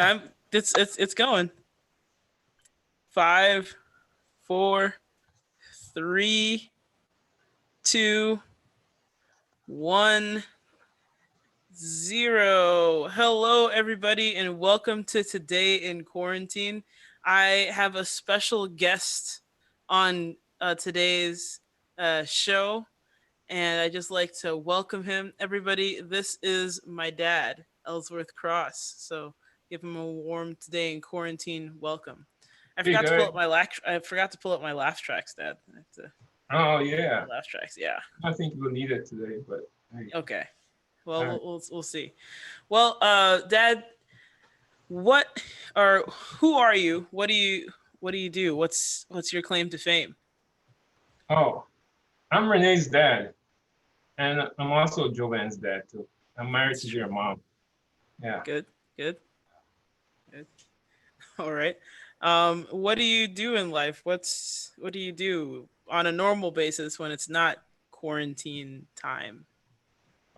It's going. 5, 4, 3, 2, 1, 0. Hello, everybody, and welcome to Today in Quarantine. I have a special guest on today's show, and I just like to welcome him. Everybody, this is my dad, Ellsworth Cross. So give him a warm Today in Quarantine welcome. I Hey forgot to pull up guys. my I forgot to pull up my laugh tracks, Dad. I have to Oh my yeah. laugh tracks. Yeah. I think we'll need it today, but hey. Okay. Well, Uh, we'll see. Well, Dad, what or who are you? What do you do? What's your claim to fame? oh, I'm Renee's dad, and I'm also Joanne's dad too. I'm married That's to true. their mom. Yeah. Good. Good. Good. All right. What do you do in life? What do you do on a normal basis when it's not quarantine time?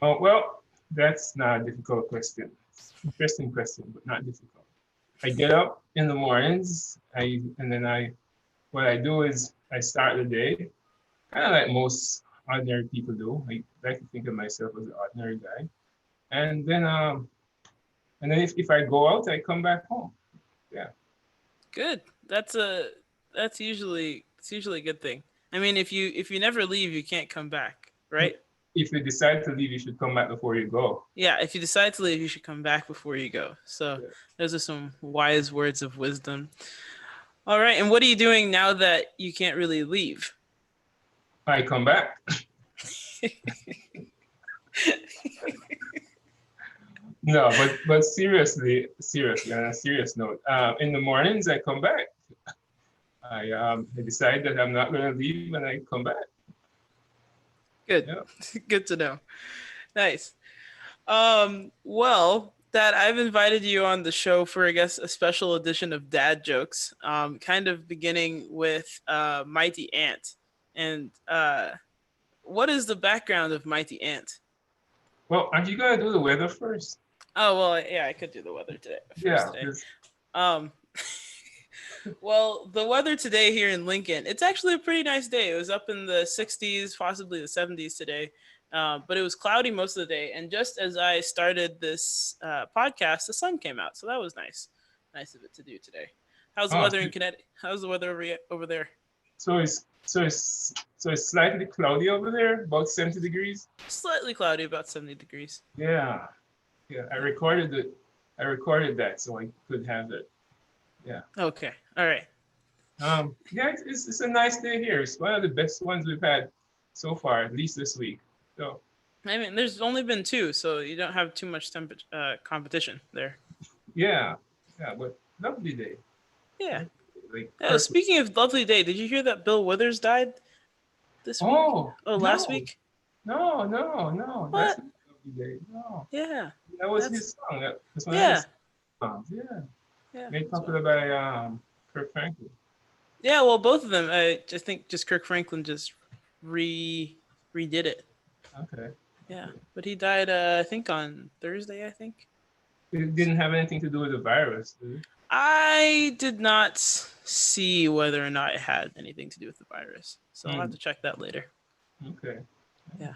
Oh well, that's not a difficult question. Interesting question, but not difficult. I get up in the mornings. I what I do is I start the day kind of like most ordinary people do. I like to think of myself as an ordinary guy, and then um and then if I go out, I come back home. Yeah. Good. That's usually a good thing. I mean, if you never leave, you can't come back, right? If you decide to leave, you should come back before you go. Yeah, if you decide to leave, you should come back before you go. So Yeah. those are some wise words of wisdom. All right, and what are you doing now that you can't really leave? I come back. No, but seriously, on a serious note, in the mornings I come back. I decide that I'm not going to leave, and I come back. Good. Yeah. Good to know. Nice. Well, Dad, I've invited you on the show for, I guess, a special edition of Dad Jokes, kind of beginning with Mighty Ant. And what is the background of Mighty Ant? Well, aren't you going to do the weather first? Oh, well, yeah, I could do the weather today first Yeah. today. Um, well, the weather today here in Lincoln, it's actually a pretty nice day. It was up in the 60s, possibly the 70s today. But it was cloudy most of the day. And just as I started this podcast, the sun came out. So that was nice. Nice of it to do today. How's the Oh, weather in Connecticut? How's the weather over there? so it's slightly cloudy over there, about 70 degrees. Slightly cloudy, about 70 degrees. Yeah. Yeah. I Yeah. recorded it. I recorded that so I could have it. Yeah. Okay. All right. Yeah, it's a nice day here. It's one of the best ones we've had so far, at least this week. So I mean, there's only been two, so you don't have too much competition there. yeah, yeah, but lovely day. Yeah. Like perfect. Speaking of lovely day, did you hear that Bill Withers died this week? Oh Oh, last no, week? no, that's What? not lovely day. No, Yeah. that was That's his song. That was one of yeah. his songs. Yeah, Yeah. made That's what. popular by Kirk Franklin. Yeah. Well, both of them. I just think just Kirk Franklin just re redid it. Okay, Yeah. okay. But he died. I think on Thursday. I think. It didn't have anything to do with the virus, did it? I did not see whether or not it had anything to do with the virus, so I'll have Hmm. to check that later. Okay. Yeah.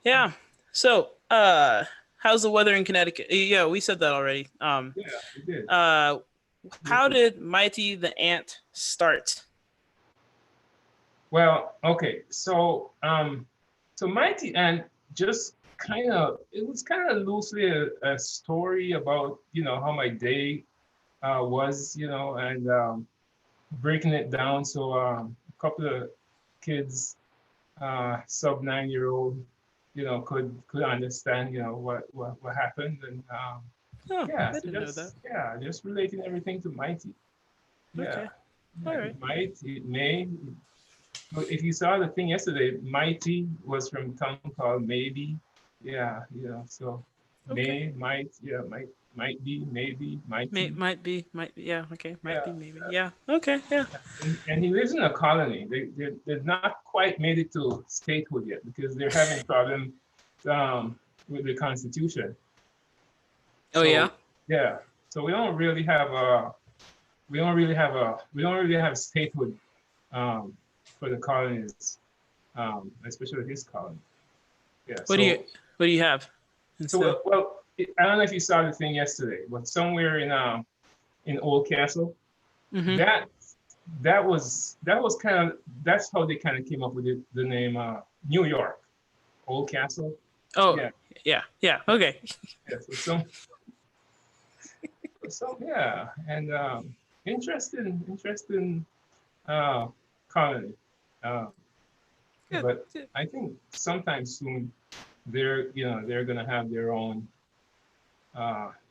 Yeah. So, how's the weather in Connecticut? Yeah, we said that already. Yeah, it did. Uh, Yes, how it- did Mighty the Ant start? Well, okay. So Mighty Ant just kind of it was kind of loosely a story about how my day was and breaking it down so a couple of kids sub 9-year old could understand what happened and Oh, yeah, I so didn't know that. just relating everything to Mighty. Yeah, Okay. yeah, All it right. might, it may. Well, if you saw the thing yesterday, Mighty was from a town called Maybe. Yeah, so Okay. might be, maybe, mighty. Might be. Yeah. Okay. Might Yeah, be. Maybe. Yeah. Okay. Yeah. and he lives in a colony. They've not quite made it to statehood yet because they're having problem um, with the Constitution. Oh yeah. So Yeah. So we don't really have statehood um, for the colonies, especially his colony. Yeah. What do you what do you have So instead? I don't know if you saw the thing yesterday, but somewhere in Old Castle, Mm-hmm. that that was kind of that's how they kind of came up with the name New York Old Castle. Oh, Yeah. yeah, yeah. Okay. Yeah. Yeah, and interesting uh, colony. Uh, Good. but I think sometime soon they're gonna have their own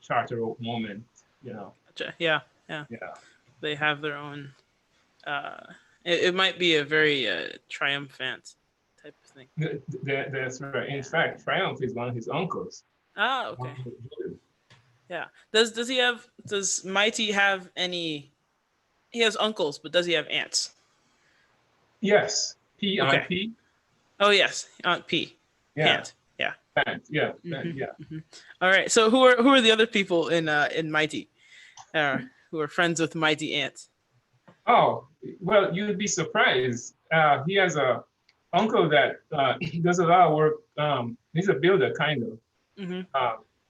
charter oak moment. You know, Gotcha. Yeah, yeah. yeah. They have their own. It might be a very triumphant type of thing. That's right. In Yeah. fact, Triumph is one of his uncles. Ah, okay. Uncle Julius. Yeah. Does he have? Does Mighty have any? He has uncles, but does he have aunts? Yes, Okay. PIP. Oh yes, Aunt P. Yeah, Pant. Yeah. yeah, Hmm. yeah. Hmm. All right. So who are the other people in Mighty, who are friends with Mighty Ant? Oh, well, you'd be surprised. He has a uncle that does a lot of work. He's a builder, kind of, Mm-hmm.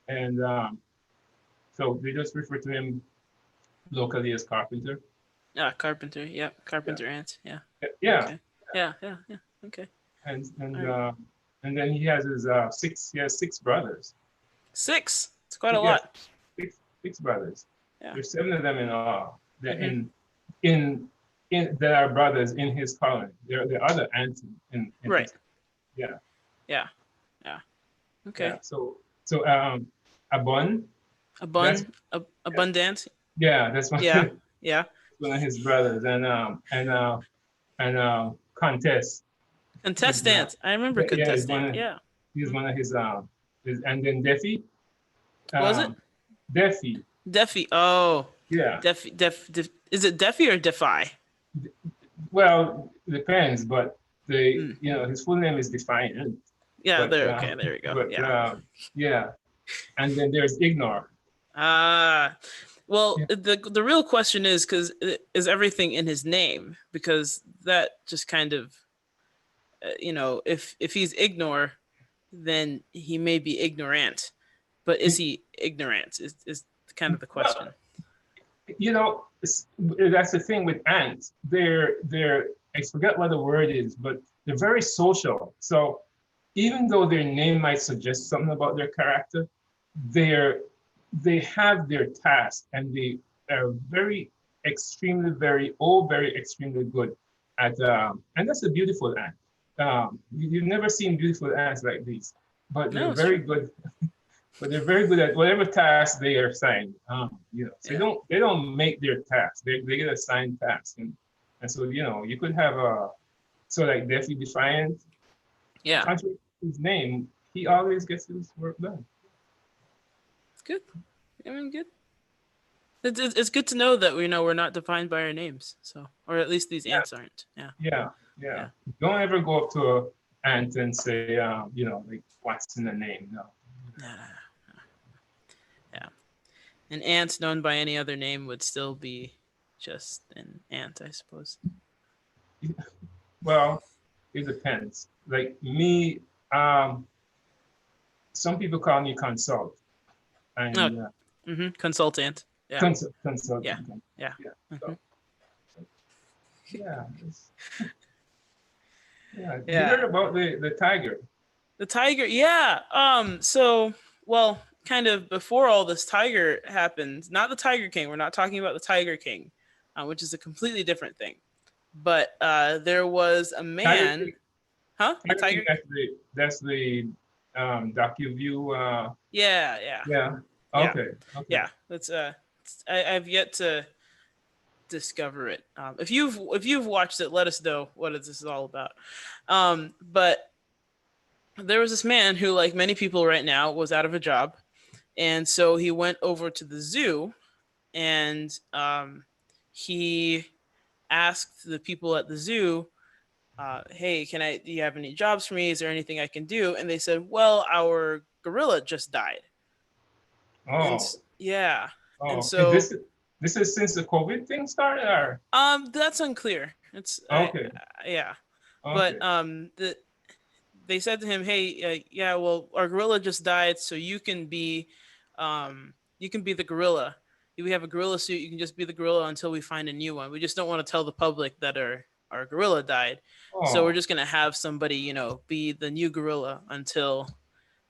and so they just refer to him locally as Carpenter. Carpenter. Yep. Yeah, Carpenter Ant. Yeah. yeah, Okay. Yeah. Yeah. Yeah. Okay. and All and right. uh, and then he has his six. He has six brothers. Six. It's quite a Yes, lot. six brothers. Yeah. There's seven of them in all. They're Mm-hmm. in that are brothers in his colony. There are other aunts in Right. his. Yeah, Yeah. Yeah. yeah. Okay. So Abun. That's yeah, Abundant. yeah. That's one, Yeah. Yeah. one of his brothers, and Contest. Is Contestant. I remember yeah, contestant. Yeah. he's Mhm. one of his and then Defi. What was it? Um, Defi. Defi. Oh. Yeah. Is it Defi or Defy? Well, it depends, but Mm. his full name is Defiant. Yeah. But There. Okay. There we go. but Yeah. yeah. And then there's Ignore. Ah. Well, Yeah. the real question is because is everything in his name? Because that just kind of if he's ignore, then he may be ignorant. But is he ignorant? Is kind of the question. Well, that's the thing with ants. They're I forget what the word is, but they're very social. So even though their name might suggest something about their character, they're they have their task and they are very very extremely good at and that's a beautiful ant. You've never seen beautiful ants like these, but No, they're it's very true. good but they're very good at whatever task they are assigned. So Yeah. they don't make their tasks. They get assigned tasks, and so you could have a so like Defi Defiant, Yeah. contrary to his name, he always gets his work done. It's good. I mean, good. It's good to know that we're not defined by our names. So, or at least these Yeah, ants aren't. Yeah. yeah, yeah. Yeah. Don't ever go up to an ant and say, like what's in the name? No. No, no, no. Yeah. An ant known by any other name would still be just an ant, I suppose. Well, it depends. Like me, some people call me consult, Oh, and consultant. Yeah. Yeah. consultant. Yeah. Yeah. Hmm. So yeah, yeah. You Yeah. heard about the tiger? The tiger. Yeah. So, well, kind of before all this tiger happened, not the Tiger King. We're not talking about the Tiger King, which is a completely different thing. But there was a Tiger man, King. huh? A Tiger King. tiger. That's the DocuView. Yeah. Yeah. Yeah. Yeah. Okay. Okay. Yeah. That's I've yet to discover it. If you've watched it, let us know what this is all about. But there was this man who, like many people right now, was out of a job, and so he went over to the zoo, and he asked the people at the zoo, "Hey, do you have any jobs for me? Is there anything I can do?" And they said, "Well, our gorilla just died." And Oh. Yeah. And Oh, so this is since the COVID thing started, or that's unclear. It's okay, yeah. But okay. they said to him, "Hey, yeah, well, our gorilla just died, so you can be the gorilla. We have a gorilla suit. You can just be the gorilla until we find a new one. We just don't want to tell the public that our gorilla died, so we're Oh, just gonna have somebody, be the new gorilla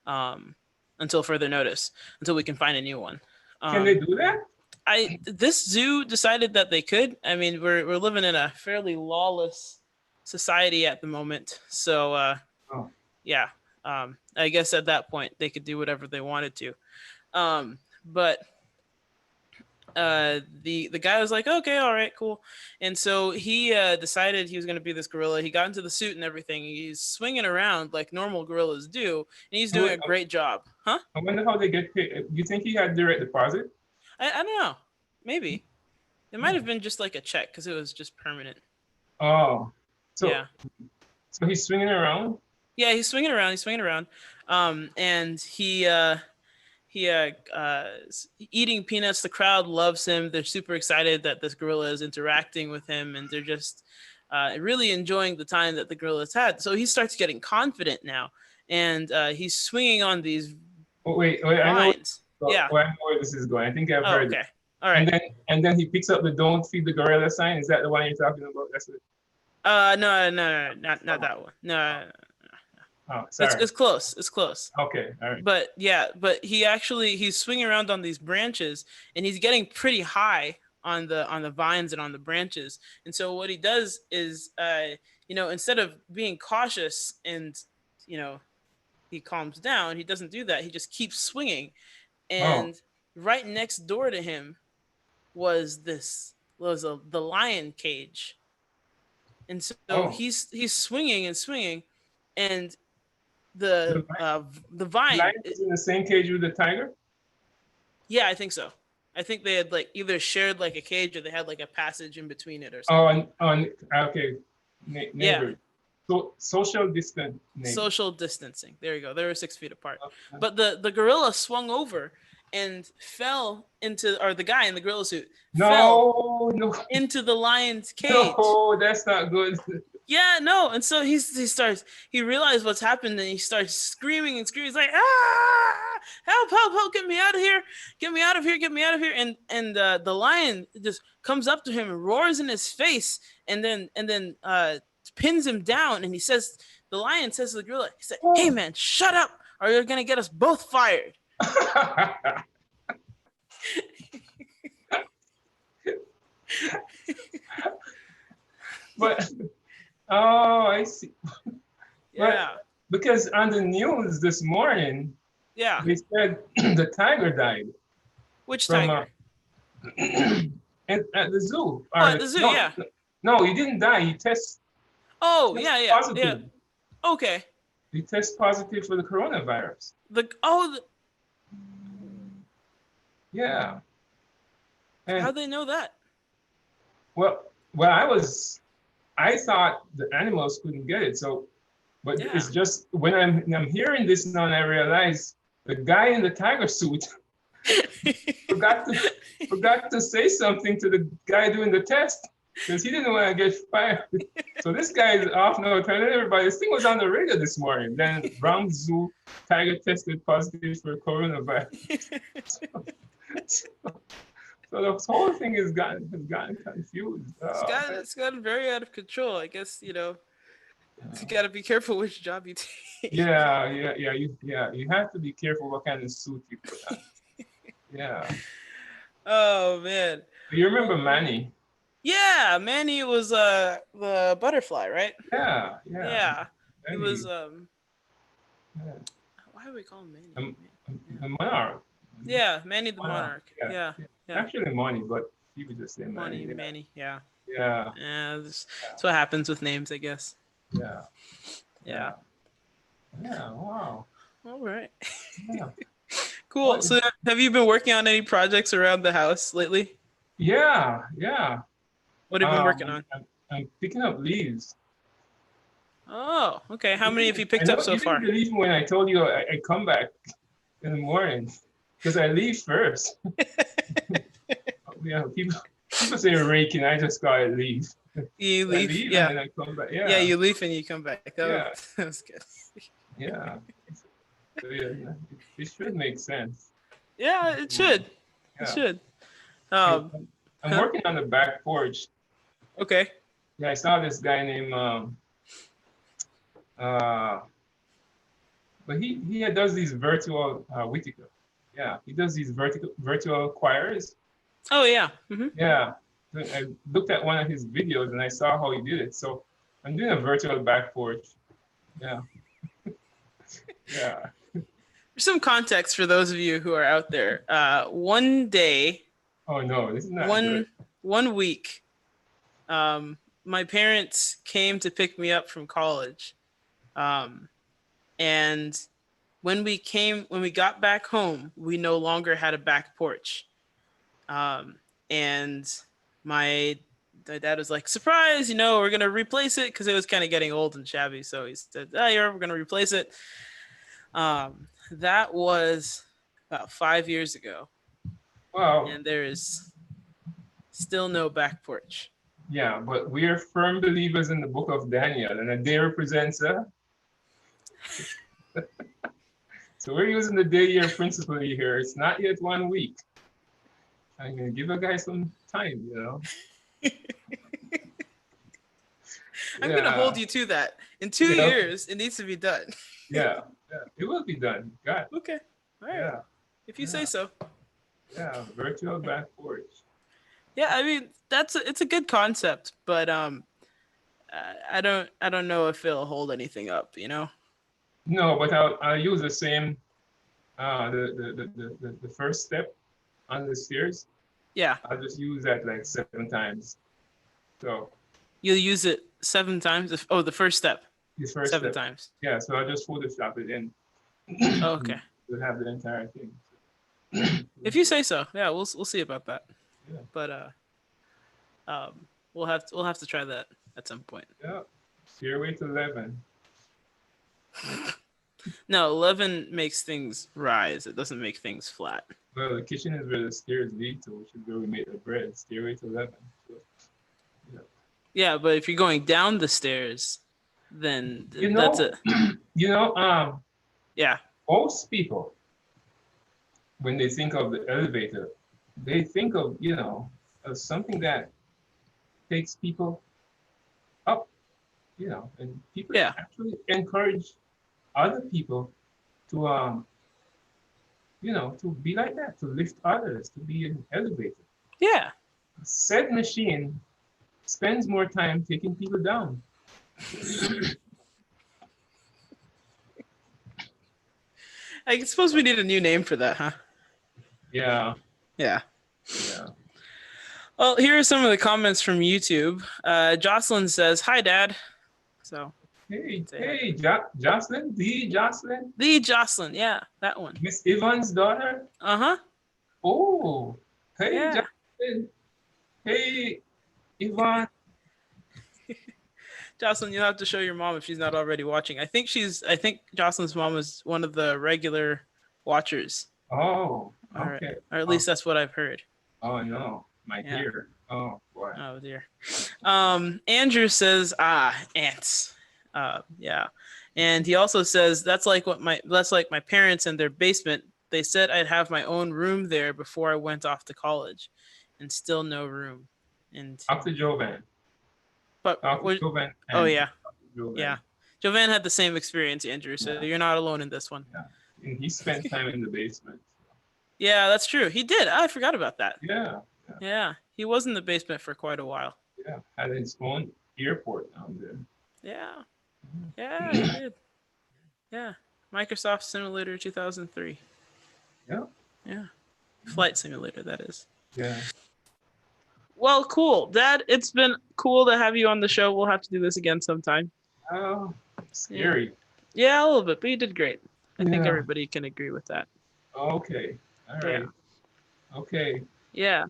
um until further notice, until we can find a new one." can they Um, do that? this zoo decided that they could. I mean, we're living in a fairly lawless society at the moment, so Oh, yeah, I guess at that point they could do whatever they wanted to. But the guy was like, okay, all right, cool. And so he decided he was going to be this gorilla. He got into the suit and everything. He's swinging around like normal gorillas do, and he's I doing wonder a great job. Huh? I wonder how they get paid. You think he had direct deposit? I don't know. Maybe it might have Oh, been just like a check because it was just permanent. oh. So Yeah. so he's swinging around. Yeah, he's swinging around. He's swinging around. And is eating peanuts. The crowd loves him. They're super excited that this gorilla is interacting with him, and they're just really enjoying the time that the gorilla's had. So he starts getting confident now, and he's swinging on these Oh, wait, I know. vines. Yeah. I know where this is going. I think I've Oh, heard it. okay. All right. And then he picks up the "Don't feed the gorilla" sign. Is that the one you're talking about? That's it. No, not that one. No, Oh, it's sorry. it's close. It's close. Okay, all right. But yeah, but he's swinging around on these branches, and he's getting pretty high on the vines and on the branches. And so what he does is instead of being cautious and you know he calms down, he doesn't do that. He just keeps swinging. Oh, And right next door to him was the lion cage. And so oh. he's swinging and swinging, and The the vine. lion is in the same cage with the tiger. Yeah, I think so. I think they had like either shared like a cage or they had like a passage in between it or Oh, something. okay. Yeah, Neighbor. So social distant neighbor. social distancing. There you go. They were 6 feet apart. Okay. But the gorilla swung over and fell into, or the guy in the gorilla suit fell No, no, into the lion's cage. no, that's not good. Yeah, no. And so he realized what's happened and he starts screaming and screaming. He's like, help, get me out of here. Get me out of here, get me out of here. And the lion just comes up to him and roars in his face and then pins him down. And the lion says to the gorilla, he said, hey man, shut up or you're going to get us both fired. But oh, I see. Yeah. But because on the news this morning, Yeah. they said the tiger died Which from tiger? at the zoo. Oh, at the zoo, no, yeah. no, he didn't die. He test Oh, test yeah. positive. Okay. He test positive for the coronavirus. Yeah. And How'd they know that? well, I thought the animals couldn't get it. So, but Yeah. it's just when I'm hearing this now, and I realize the guy in the tiger suit forgot to say something to the guy doing the test because he didn't want to get fired. So this guy is off now telling everybody this thing was on the radio this morning. Then Brown Zoo tiger tested positive for coronavirus. So the whole thing has gotten confused. It's gotten very out of control. I guess, you gotta be careful which job you take. You have to be careful what kind of suit you put on. Yeah. Oh man. You remember Manny? Yeah, Manny was the butterfly, right? Yeah. Yeah. He Manny, was yeah. why do we call him Manny? The monarch. Yeah, Manny the Monarch, monarch. Yeah. Actually, Money, but he would just say Manny, Manny. Manny, yeah. Yeah. Yeah, that's what happens with names, I guess. Yeah. Yeah. Yeah. Wow. All right. Yeah. Cool. So have you been working on any projects around the house lately? Yeah. What have you been working on? I'm picking up leaves. Oh, okay. How many have you picked I up know so you far? didn't believe me when I told you I come back in the morning. because I leave first. Yeah, people say raking. I just gotta leave. You I leave, leave and yeah, then I come back. yeah. Yeah, You leave and you come back. Oh, yeah, that's good. yeah. So yeah, it should make sense. Yeah, it should. It Yeah. should. Hey, Um, I'm huh? working on the back porch. Okay. Yeah, I saw this guy named uh but he does these virtual Whitaker. Yeah, he does these virtual choirs. Oh yeah. Hmm. Yeah. So I looked at one of his videos and I saw how he did it. So I'm doing a virtual back porch. Yeah. Yeah. For some context for those of you who are out there, one day, Oh no, this is not good. one week, my parents came to pick me up from college, um, and when we got back home, we no longer had a back porch, and my dad was like, "Surprise! We're gonna replace it because it was kind of getting old and shabby." So he said, "Oh, yeah, we're gonna replace it." That was about 5 years ago, Well, and there is still no back porch. yeah, but we are firm believers in the book of Daniel, and a day represents so we're using the day year principle here. It's not yet 1 week. I'm gonna give a guy some time. I'm gonna Yeah, hold you to that. In two yeah, years, it needs to be done. yeah, yeah. It will be done. God, Okay, all right. yeah, If you yeah, say so. yeah. Virtual back porch. Yeah, I mean it's a good concept, but I don't know if it'll hold anything up. No, but I'll use the same the first step on the stairs. Yeah, I'll just use that like 7 times. So you'll use it 7 times. Oh, the first step, the first seven step. times. Yeah, so I'll just Photoshop it in. Oh, okay. We'll have the entire thing. If you say so. Yeah, we'll see about that. Yeah. But we'll have to try that at some point. Yeah. Stairway to 11. No, 11 makes things rise. It doesn't make things flat. Well, the kitchen is where the stairs lead to, which is where we make the bread. Stairway to 11. So, yeah. Yeah, but if you're going down the stairs, then You that's know, it. Yeah. Most people, when they think of the elevator, they think of, of something that takes people up, and people Yeah. actually encourage other people to, to be like that, to lift others, to be an elevator. Yeah. Said machine spends more time taking people down. I suppose we need a new name for that, huh? Yeah. Yeah. Yeah. Well, here are some of the comments from YouTube. Jocelyn says, "Hi, Dad." So. Hey, Jocelyn, the Jocelyn, The Jocelyn, yeah, that one. Miss Evans' daughter. Uh-huh. Oh, hey, Yeah. Jocelyn. Hey, Yvonne. Jocelyn, you'll have to show your mom if she's not already watching. I think Jocelyn's mom is one of the regular watchers. Oh, okay. Or at least that's what I've heard. Oh no, my dear. Oh boy. Oh dear. Andrew says, ants. Yeah. And he also says that's like my parents and their basement. They said I'd have my own room there before I went off to college, and still no room. And Talk to Jovan. But Jovan. Oh yeah. Jovan. Yeah. Jovan had the same experience, Andrew, so you're not alone in this one. Yeah. And he spent time in the basement. Yeah, that's true. He did. I forgot about that. Yeah. Yeah. He was in the basement for quite a while. Yeah. Had his own airport down there. Yeah. Yeah, he did. Yeah. Microsoft Simulator 2003. Yeah. Yeah. Flight Simulator, that is. Yeah. Well, cool. Dad, it's been cool to have you on the show. We'll have to do this again sometime. Oh, scary. Yeah, a little bit, but you did great. I think everybody can agree with that. Okay. All right. Yeah. Okay. Yeah.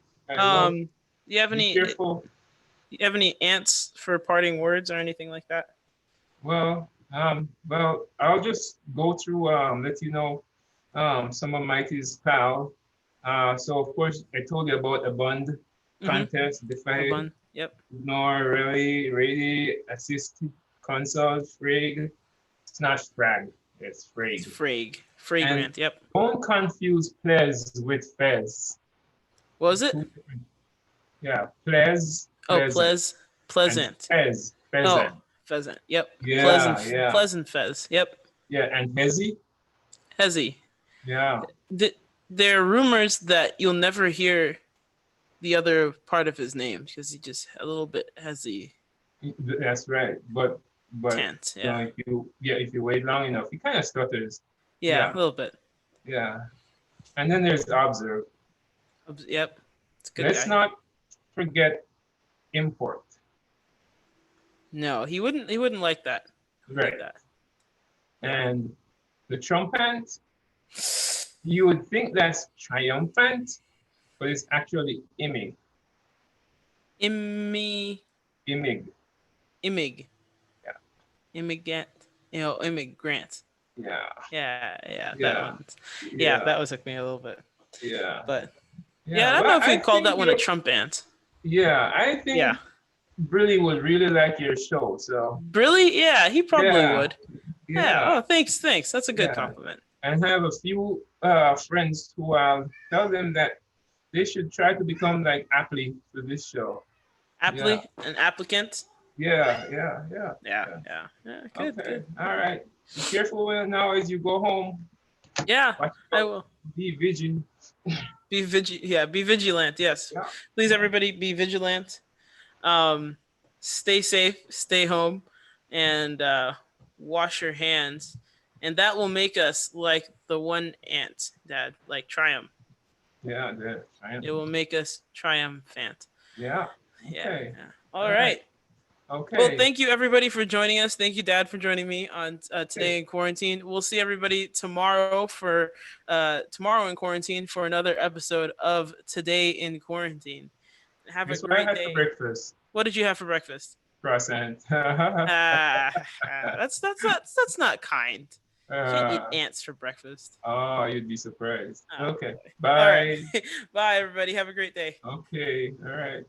You have any ants for parting words or anything like that? Well, I'll just go through, let you know some of Mighty's pal. So of course I told you about the Bond Mm-hmm. contest, A Defy, bun. Yep. Ignore, Really, Ready, Assist, Consult, Frig. It's not Frag, it's It's Frig. Frag. And Fragrant. Yep. don't confuse Ples with Fez. What was it? Two different. Yeah, Ples, Oh, pleasant, and pleasant. Fez, Oh, pheasant. pheasant. Yep. Yeah, yeah, Pleasant fez. Yep. yeah, and Hezzy. Hezzy. Yeah, There are rumors that you'll never hear the other part of his name because he just a little bit hezzy that's right. But tent. Yeah. if you wait long enough, he kind of stutters. Yeah, Yeah, a little bit. yeah. And then there's Observe. Yep. It's a good Let's guy. not forget Import. No, he wouldn't like that. Right. Like that. And the Trumpant, you would think that's triumphant, but it's actually Imig. Immy Imig. Imig. Yeah. Immigrant. Immigrant. Yeah. Yeah. That Yeah. one. Yeah, that was took me a little bit. Yeah. But yeah, I don't Well, know if we'd call think that one a Trump ant. Yeah, I think Yeah. Brilly would really like your show. So Really? Yeah, he probably Yeah. would. Yeah. Oh, thanks. That's a good Yeah. compliment. And I have a few friends who tell them that they should try to become like Apply for this show. Apply, an applicant. Yeah. Yeah. Good. Okay. Good. All right. Be careful now as you go home. Yeah, Watch I out. will. Be vigilant. Be vigilant. Yes. Yeah. Please, everybody, be vigilant. Stay safe, stay home, and wash your hands. And that will make us like the one ant, Dad, like triumph. Yeah. It will make us triumphant. Yeah. Yeah. Okay. All right. Okay. Well, thank you everybody for joining us. Thank you, Dad, for joining me on Today in Quarantine. We'll see everybody tomorrow in quarantine for another episode of Today in Quarantine. Have Guess a what I great had day. for breakfast? What did you have for breakfast? Croissant. That's not kind. You can't eat ants for breakfast. Oh, you'd be surprised. Oh, Okay. boy. Bye. All right. Bye, everybody. Have a great day. Okay. All right.